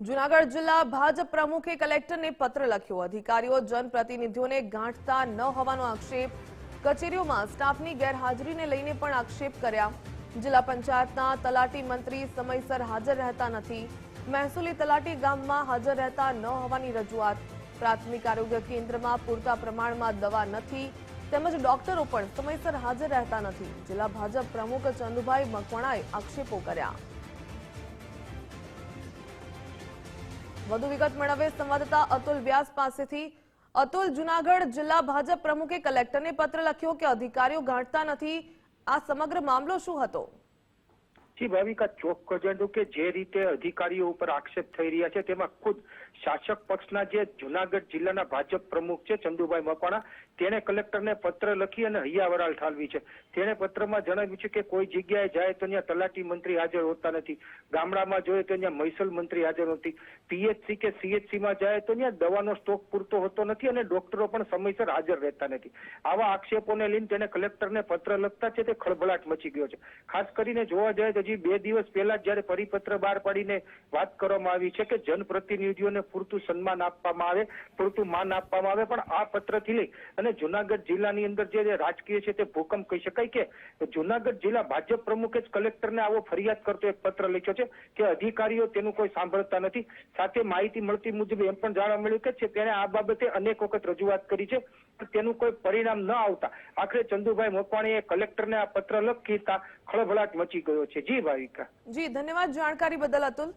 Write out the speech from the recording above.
જૂનાગઢ જિલ્લા ભાજપ પ્રમુખે કલેક્ટરને પત્ર લખ્યો। અધિકારીઓ જનપ્રતિનિધિઓને ગાંઠતા ન હોવાનો આક્ષેપ। કચેરીઓમાં સ્ટાફની ગેરહાજરીને લઈને પણ આક્ષેપ કર્યા। જિલ્લા પંચાયતના તલાટી મંત્રી સમયસર હાજર રહેતા નથી। મહેસૂલી તલાટી ગામમાં હાજર રહેતા ન હોવાની રજૂઆત। પ્રાથમિક આરોગ્ય કેન્દ્રમાં પૂરતા પ્રમાણમાં દવા નથી તેમજ ડોક્ટરો પણ સમયસર હાજર રહેતા નથી। જિલ્લા ભાજપ પ્રમુખ ચંદુભાઈ મકવાણાએ આક્ષેપો કર્યા। વધુ વિગત મેળવે સંવાદદાતા અતુલ વ્યાસ પાસેથી। અતુલ, જૂનાગઢ જિલ્લા ભાજપ પ્રમુખે કલેક્ટરને પત્ર લખ્યો કે અધિકારીઓ ગાંઠતા નથી। આ સમગ્ર મામલો શું હતો? જી ભાવિકા, ચોક્કસ જણાવ્યું કે જે રીતે અધિકારીઓ ઉપર આક્ષેપ થઈ રહ્યા છે તેમાં ખુદ શાસક પક્ષના જે જૂનાગઢ જિલ્લાના ભાજપ પ્રમુખ છે ચંદુભાઈ મકવાણા, તેણે કલેક્ટરને પત્ર લખી અને હૈયાવરાલ ઠાલવી છે। તેણે પત્રમાં જણાવ્યું છે કે કોઈ જગ્યાએ જાય તો ત્યાં તલાટી મંત્રી હાજર હોતા નથી, ગામડામાં જોઈએ તો ત્યાં મહેસૂલ મંત્રી હાજર નથી, પીએચસી કે સીએચસીમાં જાય તો ત્યાં દવાનો સ્ટોક પૂરતો હોતો નથી અને ડોક્ટરો પણ સમયસર હાજર રહેતા નથી। આવા આક્ષેપોને લઈને તેને કલેક્ટરને પત્ર લખતા છે તે ખળભળાટ મચી ગયો છે। ખાસ કરીને જોવા જાય તો 2 દિવસ પહેલા જ્યારે પરિપત્ર બહાર પાડીને વાત કરવામાં આવી છે કે જનપ્રતિનિધિઓને પૂરતું સન્માન આપવામાં આવે, પૂરતું માન આપવામાં આવે, પણ આ પત્રથી લઈ અને જૂનાગઢ જિલ્લાની અંદર જે રાજકીય છે તે ભૂકંપ કહી શકાય કે જૂનાગઢ જિલ્લા ભાજપ પ્રમુખે જ કલેક્ટરને આવો ફરિયાદ કરતો એક પત્ર લખ્યો છે કે અધિકારીઓ તેનું કોઈ સાંભળતા નથી। સાથે માહિતી મળતી મુજબ એમ પણ જાણવા મળ્યું કે તેણે આ બાબતે અનેક વખત રજૂઆત કરી છે, તેનું કોઈ પરિણામ ન આવતા આખરે ચંદુભાઈ મકવાણીએ કલેક્ટરને આ પત્ર લખતા ખળભળાટ મચી ગયો છે। જી ભાવિકા। જી, ધન્યવાદ જાણકારી બદલ અતુલ।